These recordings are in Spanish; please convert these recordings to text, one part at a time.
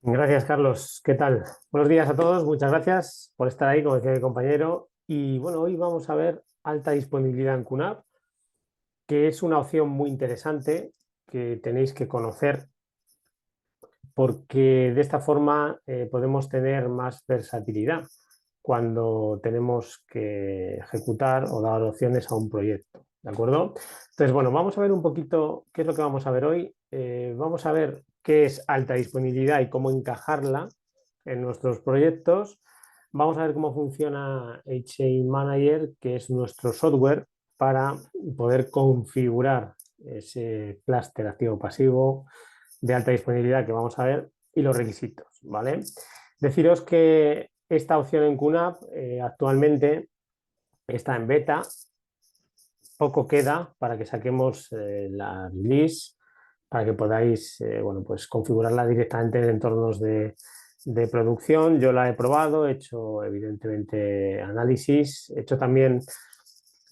Gracias, Carlos. ¿Qué tal? Buenos días a todos. Muchas gracias por estar ahí, como decía mi compañero. Y bueno, hoy vamos a ver alta disponibilidad en QNAP, que es una opción muy interesante que tenéis que conocer porque de esta forma podemos tener más versatilidad cuando tenemos que ejecutar o dar opciones a un proyecto. ¿De acuerdo? Entonces, bueno, vamos a ver un poquito qué es lo que vamos a ver hoy. Vamos a ver qué es alta disponibilidad y cómo encajarla en nuestros proyectos. Vamos a ver cómo funciona HA Manager, que es nuestro software para poder configurar ese clúster activo-pasivo de alta disponibilidad que vamos a ver y los requisitos, ¿vale? Deciros que esta opción en QNAP actualmente está en beta, poco queda para que saquemos la release, para que podáis bueno, pues configurarla directamente en entornos de producción. Yo la he probado, he hecho evidentemente análisis, he hecho también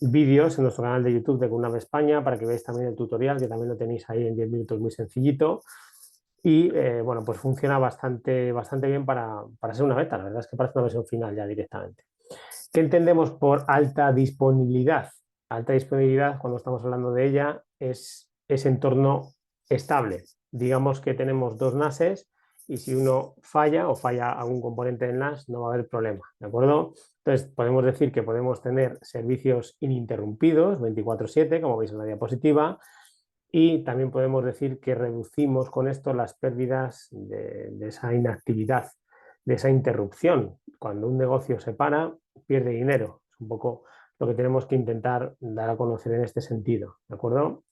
vídeos en nuestro canal de YouTube de QNAP España para que veáis también el tutorial, que también lo tenéis ahí en 10 minutos muy sencillito. Y bueno, pues funciona bastante bien para ser una beta. La verdad es que parece una versión final ya directamente. ¿Qué entendemos por alta disponibilidad? Alta disponibilidad, cuando estamos hablando de ella, es ese entorno estable. Digamos que tenemos dos NASes y si uno falla o falla algún componente del NAS, no va a haber problema, ¿de acuerdo? Entonces, podemos decir que podemos tener servicios ininterrumpidos 24/7, como veis en la diapositiva, y también podemos decir que reducimos con esto las pérdidas de esa inactividad, de esa interrupción. Cuando un negocio se para, pierde dinero. Es un poco lo que tenemos que intentar dar a conocer en este sentido, ¿de acuerdo?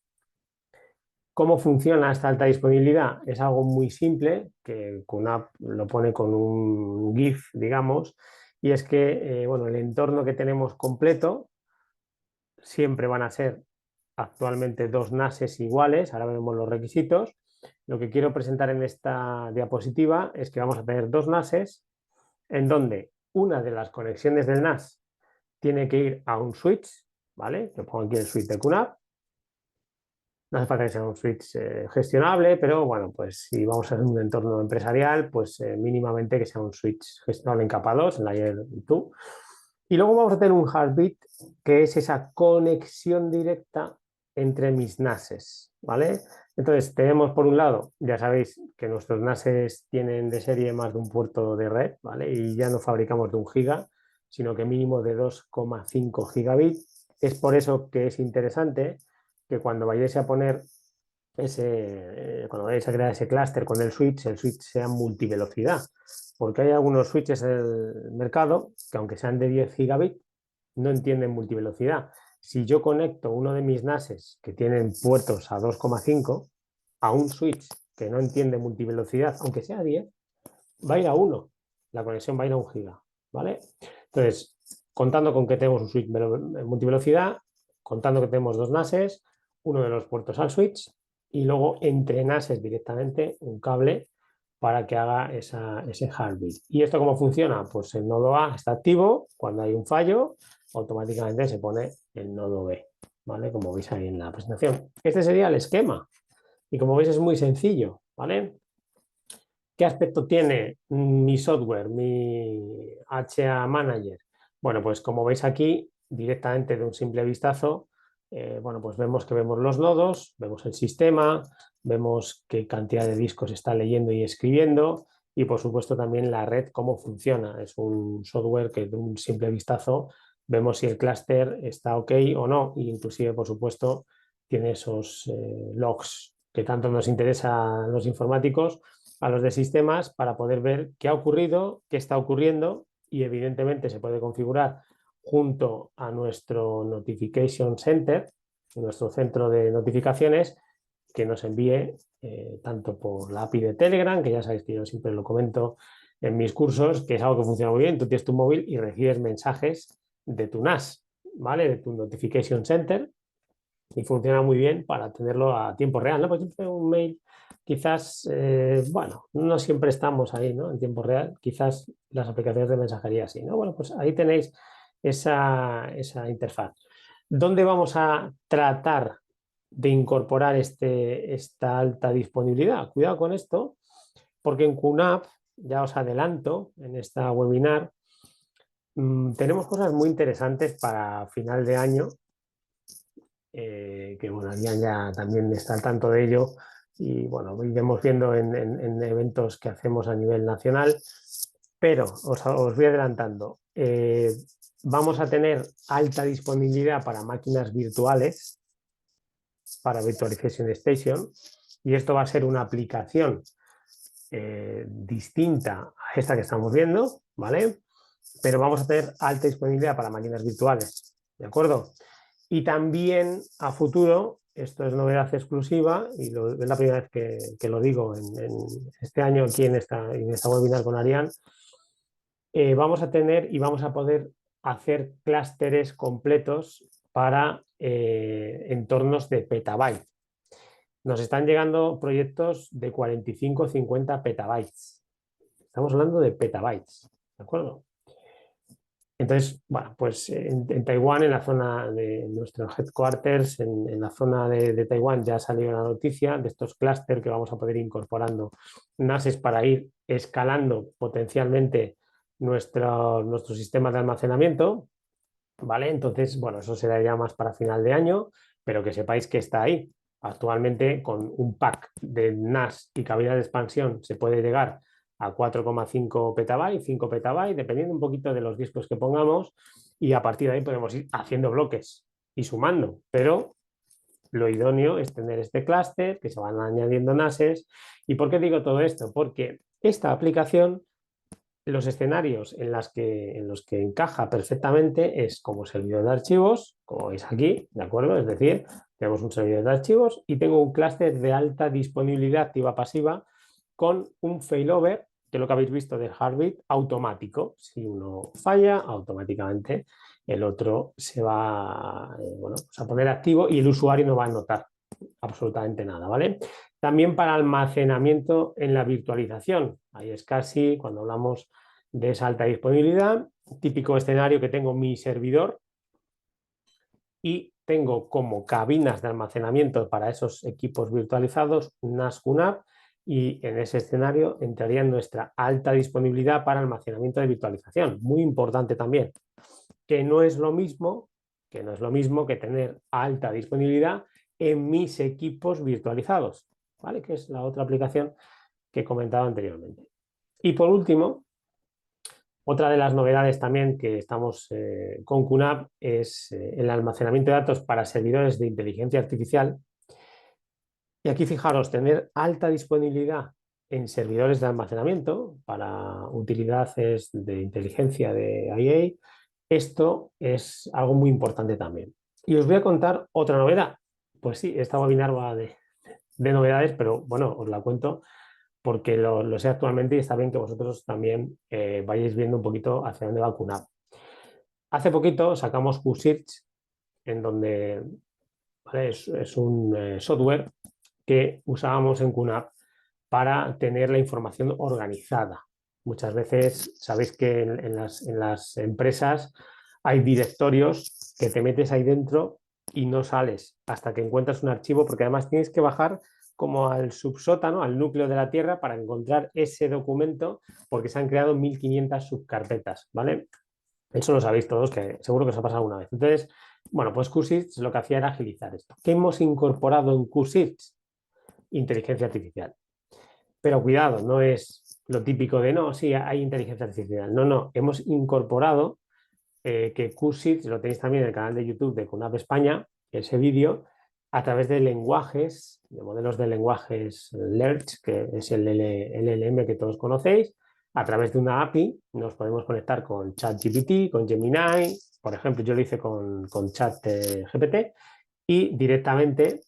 ¿Cómo funciona esta alta disponibilidad? Es algo muy simple, que QNAP lo pone con un GIF, digamos, y es que bueno, el entorno que tenemos completo siempre van a ser actualmente dos NASes iguales, ahora vemos los requisitos. Lo que quiero presentar en esta diapositiva es que vamos a tener dos NASes en donde una de las conexiones del NAS tiene que ir a un switch, ¿vale? Yo pongo aquí el switch de QNAP. No hace falta que sea un switch gestionable, pero bueno, pues si vamos a hacer un entorno empresarial, pues mínimamente que sea un switch gestionable en capa 2, en layer 2. Y luego vamos a tener un heartbeat, que es esa conexión directa entre mis NASes, ¿vale? Entonces, tenemos por un lado, ya sabéis que nuestros NASes tienen de serie más de un puerto de red, ¿vale? Y ya no fabricamos de 1 giga, sino que mínimo de 2,5 gigabits. Es por eso que es interesante que cuando vayáis a poner cuando vayáis a crear ese clúster con el switch sea multivelocidad, porque hay algunos switches en el mercado que aunque sean de 10 gigabits, no entienden multivelocidad. Si yo conecto uno de mis NASes que tienen puertos a 2,5 a un switch que no entiende multivelocidad, aunque sea 10, va a ir a 1. La conexión va a ir a 1 giga, ¿vale? Entonces, contando con que tenemos un switch multivelocidad, contando que tenemos dos NASes, uno de los puertos al switch y luego entre NASes directamente un cable para que haga ese heartbeat. ¿Y esto cómo funciona? Pues el nodo A está activo, cuando hay un fallo, automáticamente se pone el nodo B, ¿vale? Como veis ahí en la presentación. Este sería el esquema y como veis es muy sencillo, ¿vale? ¿Qué aspecto tiene mi software, mi HA Manager? Bueno, pues como veis aquí, directamente de un simple vistazo, bueno, pues vemos los nodos, vemos el sistema, vemos qué cantidad de discos está leyendo y escribiendo y por supuesto también la red, cómo funciona. Es un software que de un simple vistazo vemos si el clúster está ok o no e inclusive, por supuesto, tiene esos logs que tanto nos interesan a los informáticos, a los de sistemas, para poder ver qué ha ocurrido, qué está ocurriendo y evidentemente se puede configurar junto a nuestro Notification Center, nuestro centro de notificaciones, que nos envíe tanto por la API de Telegram, que ya sabéis que yo siempre lo comento en mis cursos, que es algo que funciona muy bien. Tú tienes tu móvil y recibes mensajes de tu NAS, ¿vale? De tu Notification Center, y funciona muy bien para tenerlo a tiempo real, ¿no? Por ejemplo, un mail, quizás, bueno, no siempre estamos ahí, ¿no? En tiempo real, quizás las aplicaciones de mensajería sí, ¿no? Bueno, pues ahí tenéis esa interfaz. ¿Dónde vamos a tratar de incorporar esta alta disponibilidad? Cuidado con esto, Porque en QNAP, ya os adelanto en esta webinar, tenemos cosas muy interesantes para final de año, que bueno, Adrián ya también está al tanto de ello y bueno, iremos viendo en eventos que hacemos a nivel nacional, pero os voy adelantando. Vamos a tener alta disponibilidad para máquinas virtuales, para Virtualization Station, y esto va a ser una aplicación distinta a esta que estamos viendo, ¿vale? Pero vamos a tener alta disponibilidad para máquinas virtuales, ¿de acuerdo? Y también a futuro, esto es novedad exclusiva y es la primera vez que lo digo en este año aquí en esta webinar con Arián, vamos a tener y vamos a poder hacer clústeres completos para entornos de petabyte. Nos están llegando proyectos de 45 o 50 petabytes. Estamos hablando de petabytes, ¿de acuerdo? Entonces, bueno, pues en Taiwán, en la zona de nuestros headquarters, en la zona de Taiwán ya ha salido la noticia de estos clústeres que vamos a poder ir incorporando NASes para ir escalando potencialmente nuestro sistema de almacenamiento, ¿vale? Entonces, bueno, eso será ya más para final de año, pero que sepáis que está ahí. Actualmente, con un pack de NAS y cavidad de expansión se puede llegar a 4,5 petabytes, 5 petabytes, dependiendo un poquito de los discos que pongamos, y a partir de ahí podemos ir haciendo bloques y sumando, pero lo idóneo es tener este clúster, que se van añadiendo NASes. ¿Y por qué digo todo esto? Porque esta aplicación, los escenarios en los que encaja perfectamente es como servidor de archivos, como veis aquí, ¿de acuerdo? Es decir, tenemos un servidor de archivos y tengo un clúster de alta disponibilidad activa-pasiva con un failover, que es lo que habéis visto de Heartbeat, automático. Si uno falla, automáticamente el otro se va bueno, pues a poner activo y el usuario no va a notar absolutamente nada, ¿vale? También para almacenamiento en la virtualización. Ahí es casi cuando hablamos de esa alta disponibilidad, típico escenario que tengo mi servidor y tengo como cabinas de almacenamiento para esos equipos virtualizados NAS QNAP, y en ese escenario entraría en nuestra alta disponibilidad para almacenamiento de virtualización. Muy importante también, que no es lo mismo que tener alta disponibilidad en mis equipos virtualizados, ¿vale? Que es la otra aplicación que he comentado anteriormente. Y por último, otra de las novedades también que estamos con QNAP es el almacenamiento de datos para servidores de inteligencia artificial. Y aquí fijaros, tener alta disponibilidad en servidores de almacenamiento para utilidades de inteligencia de IA, esto es algo muy importante también. Y os voy a contar otra novedad. Pues sí, esta webinar va de novedades, pero bueno, os la cuento porque lo sé actualmente y está bien que vosotros también vayáis viendo un poquito hacia dónde va QNAP. Hace poquito sacamos QSearch, en donde ¿vale? Es un software que usábamos en QNAP para tener la información organizada. Muchas veces sabéis que en las empresas hay directorios que te metes ahí dentro y no sales hasta que encuentras un archivo, porque además tienes que bajar como al subsótano, al núcleo de la Tierra, para encontrar ese documento, porque se han creado 1500 subcarpetas, ¿vale? Eso lo sabéis todos, que seguro que os ha pasado alguna vez. Entonces, bueno, pues QSearch lo que hacía era agilizar esto. ¿Qué hemos incorporado en QSearch? Inteligencia artificial. Pero cuidado, no es lo típico de no, sí, hay inteligencia artificial. No, no, hemos incorporado que QSearch, lo tenéis también en el canal de YouTube de QNAP España, ese vídeo, a través de lenguajes, de modelos de lenguajes Lerch, que es el LLM que todos conocéis, a través de una API nos podemos conectar con ChatGPT, con Gemini, por ejemplo, yo lo hice con ChatGPT, y directamente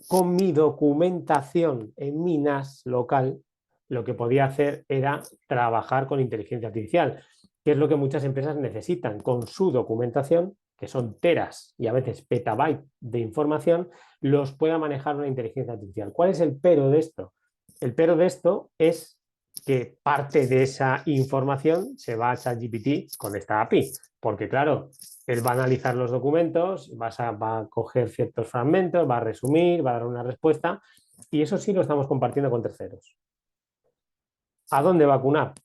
con mi documentación en mi NAS local, lo que podía hacer era trabajar con inteligencia artificial, que es lo que muchas empresas necesitan. Con su documentación, que son teras y a veces petabytes de información, los pueda manejar una inteligencia artificial. ¿Cuál es el pero de esto? El pero de esto es que parte de esa información se va a ChatGPT con esta API, porque claro, él va a analizar los documentos, va a coger ciertos fragmentos, va a resumir, va a dar una respuesta, y eso sí lo estamos compartiendo con terceros. ¿A dónde va QNAP?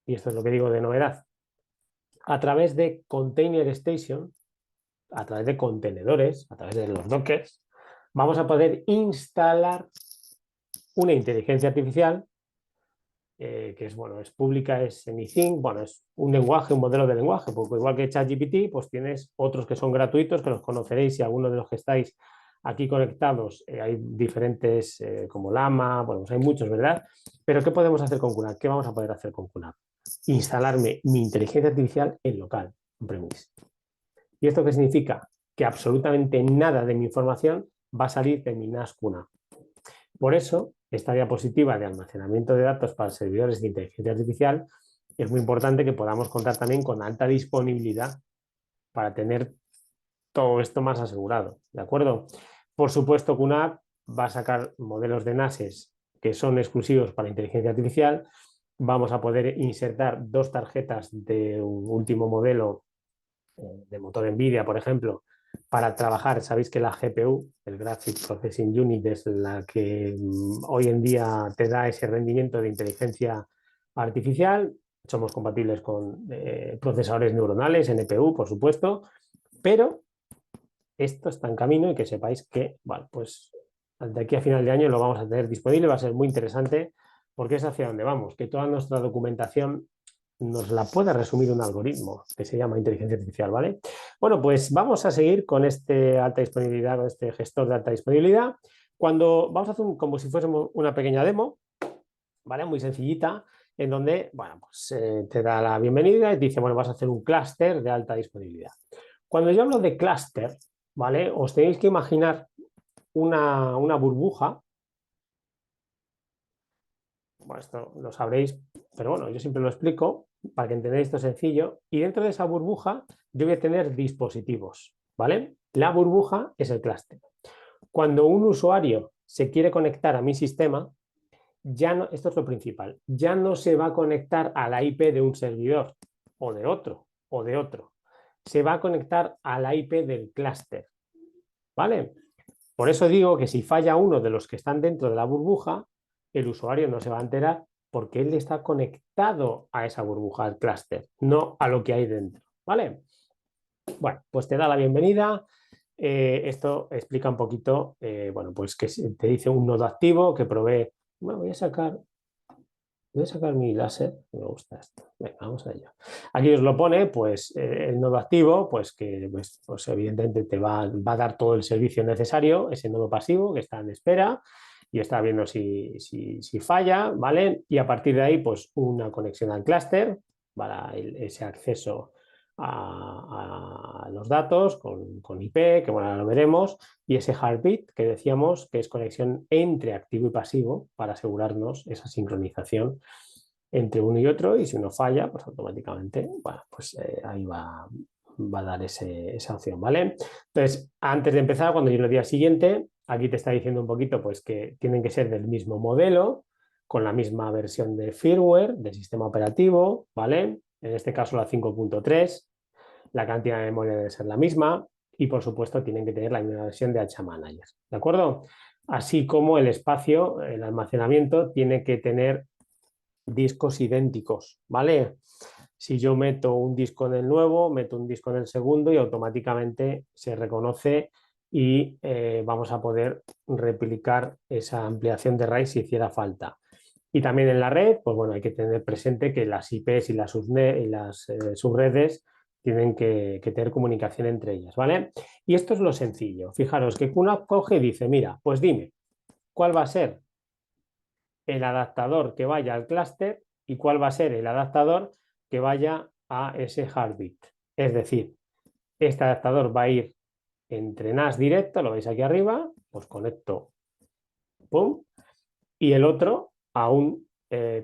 Y esto es lo que digo de novedad. A través de Container Station, a través de contenedores, a través de los dockers, vamos a poder instalar una inteligencia artificial que es, bueno, es pública, es anything, bueno, es un lenguaje, un modelo de lenguaje, porque igual que ChatGPT, pues tienes otros que son gratuitos, que los conoceréis, y algunos de los que estáis aquí conectados, hay diferentes como Llama, bueno, pues hay muchos, ¿verdad? Pero ¿qué podemos hacer con QNAP? ¿Qué vamos a poder hacer con QNAP? Instalarme mi inteligencia artificial en local, en premise. ¿Y esto qué significa? Que absolutamente nada de mi información va a salir de mi NAS QNAP. Por eso, esta diapositiva de almacenamiento de datos para servidores de inteligencia artificial es muy importante que podamos contar también con alta disponibilidad para tener todo esto más asegurado, ¿de acuerdo? Por supuesto, QNAP va a sacar modelos de NASes que son exclusivos para inteligencia artificial. Vamos a poder insertar 2 tarjetas de un último modelo de motor NVIDIA, por ejemplo, para trabajar. Sabéis que la GPU, el Graphic Processing Unit, es la que hoy en día te da ese rendimiento de inteligencia artificial. Somos compatibles con procesadores neuronales, NPU, por supuesto, pero esto está en camino y que sepáis que, bueno, pues de aquí a final de año lo vamos a tener disponible, va a ser muy interesante porque es hacia donde vamos, que toda nuestra documentación nos la pueda resumir un algoritmo que se llama inteligencia artificial, ¿vale? Bueno, pues vamos a seguir con este alta disponibilidad, con este gestor de alta disponibilidad. Cuando vamos a hacer como si fuésemos una pequeña demo, ¿vale? Muy sencillita, en donde, bueno, pues te da la bienvenida y te dice, bueno, vas a hacer un clúster de alta disponibilidad. Cuando yo hablo de clúster, ¿vale? Os tenéis que imaginar una burbuja. Bueno, esto lo sabréis, pero bueno, yo siempre lo explico para que entendáis esto sencillo. Y dentro de esa burbuja yo voy a tener dispositivos, ¿vale? La burbuja es el clúster. Cuando un usuario se quiere conectar a mi sistema, ya no, esto es lo principal, ya no se va a conectar a la IP de un servidor o de otro, o de otro. Se va a conectar a la IP del clúster, ¿vale? Por eso digo que si falla uno de los que están dentro de la burbuja, el usuario no se va a enterar porque él está conectado a esa burbuja, al clúster, no a lo que hay dentro, ¿vale? Bueno, pues te da la bienvenida. Esto explica un poquito, bueno, pues que te dice un nodo activo que provee. Bueno, voy a sacar mi láser, me gusta esto. Venga, vamos a ello. Aquí os lo pone, pues el nodo activo, pues que pues evidentemente te va a dar todo el servicio necesario, ese nodo pasivo que está en espera y está viendo si falla, ¿vale? Y a partir de ahí, pues una conexión al clúster para ese acceso a los datos con IP, que bueno, ahora lo veremos, y ese heartbeat que decíamos que es conexión entre activo y pasivo para asegurarnos esa sincronización entre uno y otro, y si uno falla, pues automáticamente, bueno, pues ahí va a dar esa opción, ¿vale? Entonces, antes de empezar, cuando yo le di al siguiente, aquí te está diciendo un poquito pues que tienen que ser del mismo modelo, con la misma versión de firmware, del sistema operativo, ¿vale? En este caso la 5.3, la cantidad de memoria debe ser la misma y por supuesto tienen que tener la misma versión de HManager, ¿de acuerdo? Así como el espacio, el almacenamiento, tiene que tener discos idénticos, ¿vale? Si yo meto un disco en el nuevo, meto un disco en el segundo y automáticamente se reconoce y vamos a poder replicar esa ampliación de RAID si hiciera falta. Y también en la red, pues bueno, hay que tener presente que las IPs y las subredes tienen que tener comunicación entre ellas, ¿vale? Y esto es lo sencillo. Fijaros que QNAP coge y dice, mira, pues dime, ¿cuál va a ser el adaptador que vaya al clúster y cuál va a ser el adaptador que vaya a ese heartbeat? Es decir, este adaptador va a ir entre NAS directo, lo veis aquí arriba, pues conecto, pum, y el otro a un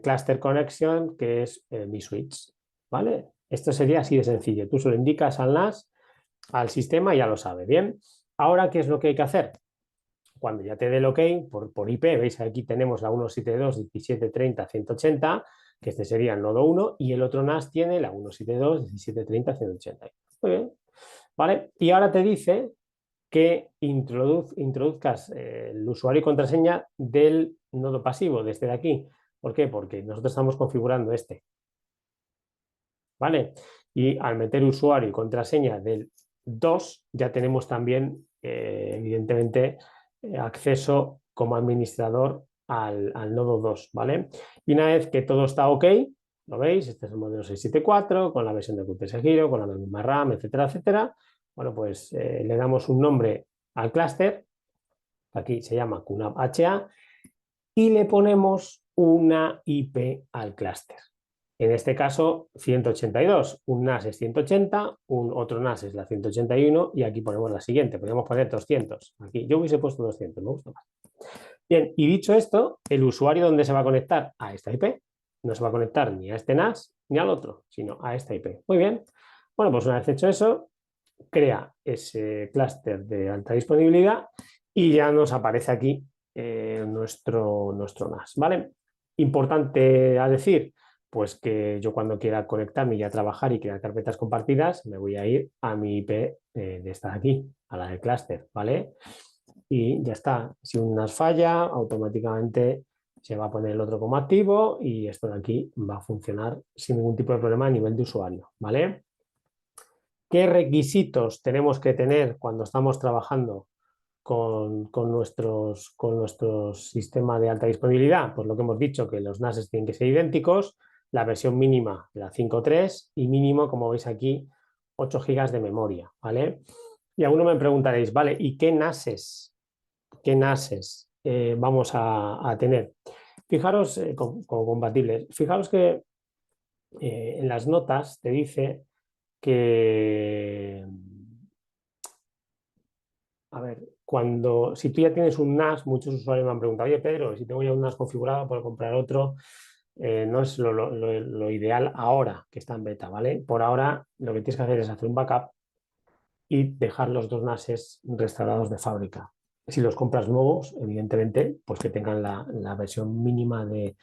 cluster connection que es mi switch, ¿vale? Esto sería así de sencillo. Tú se lo indicas al NAS, al sistema y ya lo sabe. Bien, ahora, ¿qué es lo que hay que hacer? Cuando ya te dé el OK por IP, veis aquí tenemos la 172.17.30.180, que este sería el nodo 1, y el otro NAS tiene la 172.17.30.180. Muy bien, ¿vale? Y ahora te dice que introduzcas el usuario y contraseña del nodo pasivo, desde aquí. ¿Por qué? Porque nosotros estamos configurando este, ¿vale? Y al meter usuario y contraseña del 2, ya tenemos también, evidentemente, acceso como administrador al nodo 2, ¿vale? Y una vez que todo está ok, ¿lo veis? Este es el modelo 674 con la versión de Qt Giro, con la misma RAM, etcétera, etcétera. Bueno, pues le damos un nombre al clúster, aquí se llama QNAP HA, y le ponemos una IP al clúster. En este caso, 182. Un NAS es 180, otro NAS es la 181 y aquí ponemos la siguiente. Podríamos poner 200. Aquí yo hubiese puesto 200, me gusta más. Bien, y dicho esto, el usuario, ¿dónde se va a conectar? A esta IP. No se va a conectar ni a este NAS ni al otro, sino a esta IP. Muy bien. Bueno, pues una vez hecho eso, crea ese clúster de alta disponibilidad y ya nos aparece aquí nuestro NAS, ¿vale? Importante a decir, pues que yo cuando quiera conectarme y a trabajar y crear carpetas compartidas, me voy a ir a mi IP de esta de aquí, a la del clúster, ¿vale? Y ya está. Si un NAS falla, automáticamente se va a poner el otro como activo y esto de aquí va a funcionar sin ningún tipo de problema a nivel de usuario, ¿vale? ¿Qué requisitos tenemos que tener cuando estamos trabajando con nuestros sistemas de alta disponibilidad? Pues lo que hemos dicho, que los NAS tienen que ser idénticos, la versión mínima, la 5.3, y mínimo, como veis aquí, 8 GB de memoria, ¿vale? Y algunos me preguntaréis, ¿vale? ¿Y qué NASes vamos a tener? Fijaros, como compatibles, fijaros que en las notas te dice que, a ver, si tú ya tienes un NAS, muchos usuarios me han preguntado, oye Pedro, si tengo ya un NAS configurado, puedo comprar otro. No es lo ideal ahora que está en beta, ¿vale? Por ahora lo que tienes que hacer es hacer un backup y dejar los dos NASes restaurados de fábrica. Si los compras nuevos, evidentemente, pues que tengan la versión mínima de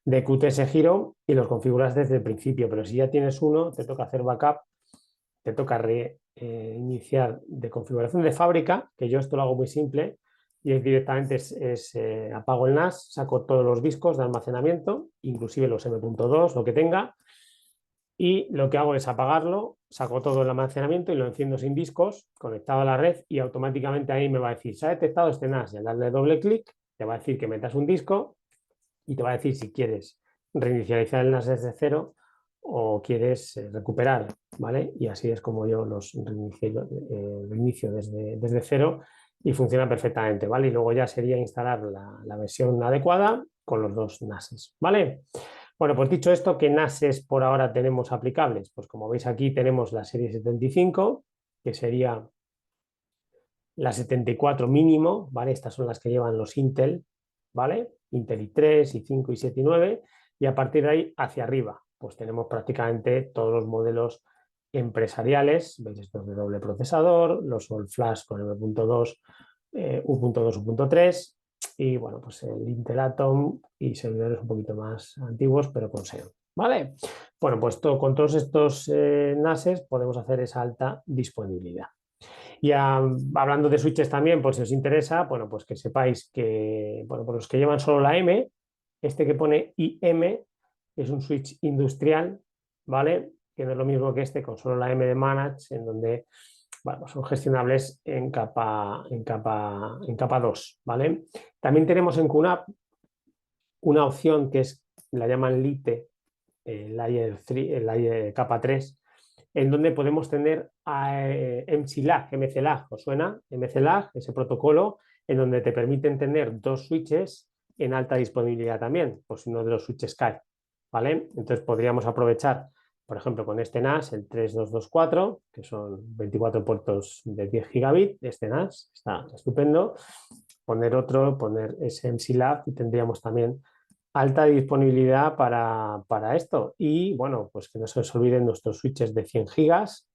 Qt Giro y los configuras desde el principio, pero si ya tienes uno, te toca hacer backup, te toca reiniciar de configuración de fábrica, que yo esto lo hago muy simple, y es directamente apago el NAS, saco todos los discos de almacenamiento, inclusive los M.2, lo que tenga, y lo que hago es apagarlo, saco todo el almacenamiento y lo enciendo sin discos, conectado a la red, y automáticamente ahí me va a decir, se ha detectado este NAS, y al darle doble clic, te va a decir que metas un disco y te va a decir si quieres reinicializar el NAS desde cero o quieres recuperar, ¿vale? Y así es como yo los reinicio desde cero y funciona perfectamente, ¿vale? Y luego ya sería instalar la versión adecuada con los dos NASes, ¿vale? Bueno, pues dicho esto, ¿qué NASes por ahora tenemos aplicables? Pues como veis aquí tenemos la serie 75, que sería la 74 mínimo, ¿vale? Estas son las que llevan los Intel, ¿vale? Intel i3, i5, i7 y 9, y a partir de ahí hacia arriba, pues tenemos prácticamente todos los modelos empresariales, veis estos de doble procesador, los All Flash con M.2, U.2, U.3, y bueno, pues el Intel Atom y servidores un poquito más antiguos, pero con Xeon, ¿vale? Bueno, pues con todos estos NASes podemos hacer esa alta disponibilidad. Y hablando de switches también, por si os interesa, bueno, pues que sepáis que, bueno, por los que llevan solo la M, este que pone IM es un switch industrial, ¿vale? Que no es lo mismo que este con solo la M de Manage, en donde, bueno, son gestionables en capa 2, ¿vale? También tenemos en QNAP una opción que es, la llaman Lite, layer capa 3, en donde podemos tener MCLAG, ¿os suena? MCLAG, ese protocolo en donde te permiten tener dos switches en alta disponibilidad también, por si uno de los switches cae, ¿vale? Entonces podríamos aprovechar, por ejemplo, con este NAS, el 3224, que son 24 puertos de 10 gigabit, este NAS está estupendo, poner ese MCLAG y tendríamos también alta disponibilidad para esto. Y bueno, pues que no se os olviden nuestros switches de 100 gigas,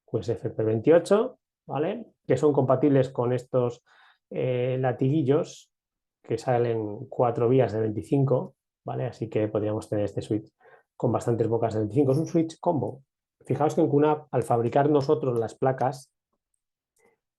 pues FP28, ¿vale? Que son compatibles con estos latiguillos que salen 4 vías de 25, ¿vale? Así que podríamos tener este switch con bastantes bocas de 25. Es un switch combo. Fijaos que en QNAP, al fabricar nosotros las placas,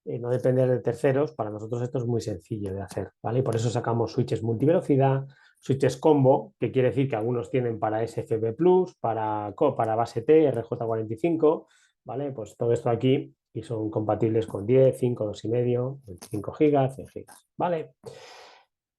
no depender de terceros, para nosotros esto es muy sencillo de hacer, ¿vale? Y por eso sacamos switches multivelocidad, switches combo, que quiere decir que algunos tienen para SFP Plus, para base T, RJ45, ¿vale? Pues todo esto aquí y son compatibles con 10, 5, 2,5, 25 gigas, 100 gigas, ¿vale?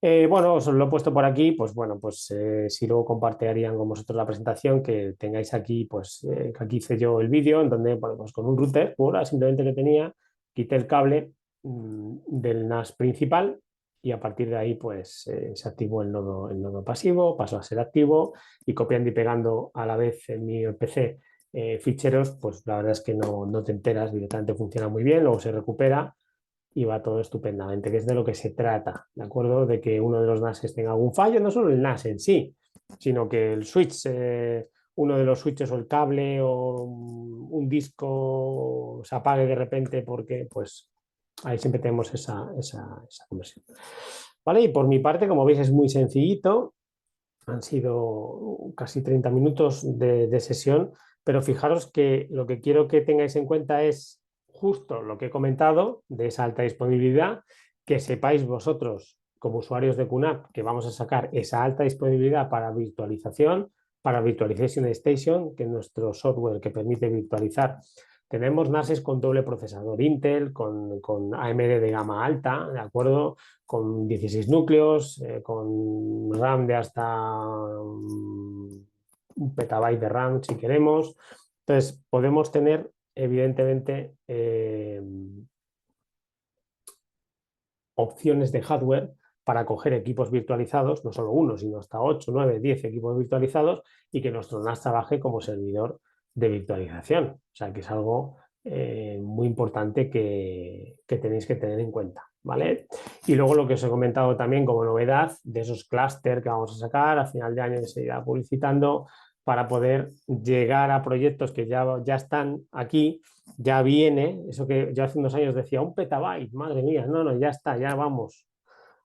Bueno, os lo he puesto por aquí, pues bueno, pues si luego compartirían con vosotros la presentación, que tengáis aquí, pues que aquí hice yo el vídeo, en donde, bueno, pues con un router, pura, simplemente que tenía, quité el cable del NAS principal y a partir de ahí, pues se activó el nodo pasivo, pasó a ser activo y copiando y pegando a la vez en mi PC ficheros, pues la verdad es que no te enteras, directamente funciona muy bien, luego se recupera y va todo estupendamente, que es de lo que se trata, ¿de acuerdo? De que uno de los NASes tenga algún fallo, no solo el NAS en sí, sino que el switch, uno de los switches o el cable o un disco se apague de repente porque, pues, ahí siempre tenemos esa conversión. ¿Vale? Y por mi parte, como veis, es muy sencillito. Han sido casi 30 minutos de sesión, pero fijaros que lo que quiero que tengáis en cuenta es justo lo que he comentado de esa alta disponibilidad, que sepáis vosotros como usuarios de QNAP que vamos a sacar esa alta disponibilidad para virtualización, para Virtualization Station, que es nuestro software que permite virtualizar. Tenemos NASes con doble procesador Intel, con AMD de gama alta, ¿de acuerdo? Con 16 núcleos, con RAM de hasta un petabyte de RAM si queremos. Entonces, podemos tener, evidentemente, opciones de hardware para coger equipos virtualizados, no solo uno, sino hasta 8, 9, 10 equipos virtualizados y que nuestro NAS trabaje como servidor de virtualización. O sea, que es algo muy importante que tenéis que tener en cuenta, ¿vale? Y luego lo que os he comentado también como novedad de esos clústeres que vamos a sacar a final de año que se irá publicitando para poder llegar a proyectos que ya están aquí, ya viene, eso que yo hace unos años decía, un petabyte, madre mía, no, ya está, ya vamos.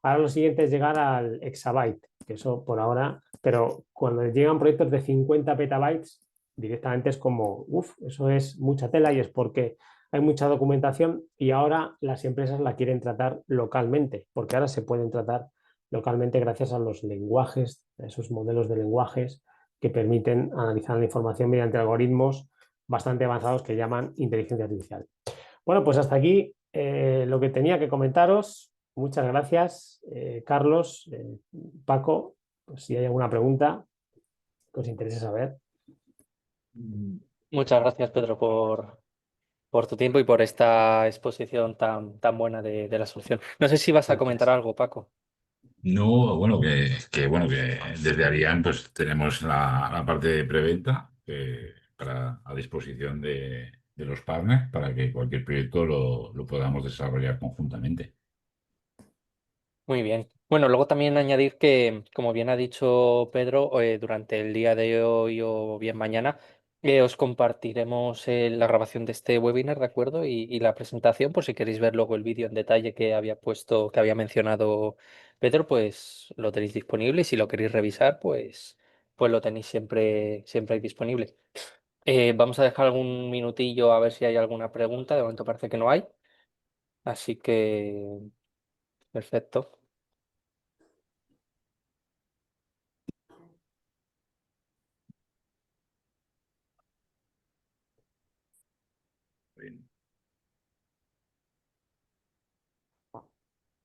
Ahora lo siguiente es llegar al exabyte, que eso por ahora, pero cuando llegan proyectos de 50 petabytes, directamente es como, uff, eso es mucha tela y es porque hay mucha documentación y ahora las empresas la quieren tratar localmente, porque ahora se pueden tratar localmente gracias a los lenguajes, a esos modelos de lenguajes que permiten analizar la información mediante algoritmos bastante avanzados que llaman inteligencia artificial. Bueno, pues hasta aquí lo que tenía que comentaros. Muchas gracias, Carlos, Paco. Pues si hay alguna pregunta que os interese saber. Muchas gracias, Pedro, por tu tiempo y por esta exposición tan buena de la solución. No sé si vas a comentar Gracias. algo, Paco. No, bueno, bueno, que desde Arián pues tenemos la parte de preventa a disposición de los partners para que cualquier proyecto lo podamos desarrollar conjuntamente. Muy bien. Bueno, luego también añadir que, como bien ha dicho Pedro, durante el día de hoy o bien mañana, os compartiremos la grabación de este webinar, ¿de acuerdo? Y la presentación, por si queréis ver luego el vídeo en detalle que había puesto, que había mencionado Pedro, pues lo tenéis disponible y si lo queréis revisar, pues lo tenéis siempre ahí disponible. Vamos a dejar algún minutillo a ver si hay alguna pregunta. De momento parece que no hay. Así que, perfecto. Bien.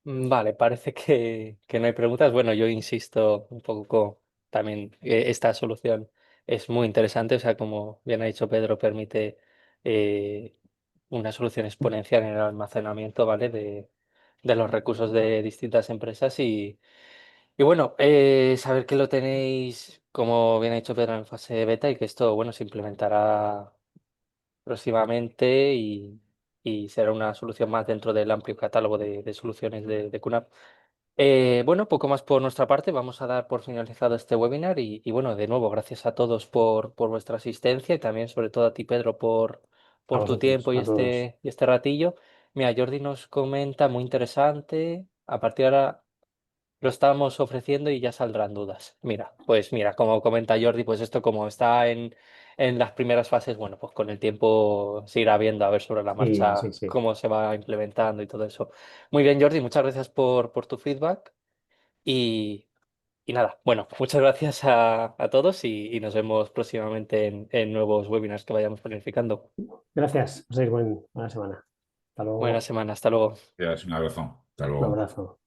Vale, parece que no hay preguntas. Bueno, yo insisto un poco también, esta solución es muy interesante. O sea, como bien ha dicho Pedro, permite eh, una solución exponencial en el almacenamiento, ¿vale? De los recursos de distintas empresas. Y bueno, saber que lo tenéis, como bien ha dicho Pedro, en fase beta y que esto, bueno, se implementará próximamente y será una solución más dentro del amplio catálogo de soluciones de QNAP. Bueno, poco más por nuestra parte. Vamos a dar por finalizado este webinar y bueno, de nuevo, gracias a todos por vuestra asistencia y también sobre todo a ti, Pedro, A por tu vosotros, tiempo y a todos. este ratillo. Mira, Jordi nos comenta, muy interesante. A partir de ahora lo estamos ofreciendo y ya saldrán dudas. Mira, pues mira, como comenta Jordi, pues esto como está en las primeras fases, bueno, pues con el tiempo se irá viendo a ver sobre la Sí, sí, marcha sí. cómo se va implementando y todo eso. Muy bien, Jordi, muchas gracias por tu feedback y Y nada, bueno, muchas gracias a todos y nos vemos próximamente en nuevos webinars que vayamos planificando. Gracias, paséis buena semana. Hasta Buena luego. semana, hasta luego. Ya es un abrazo. Hasta Un luego. abrazo.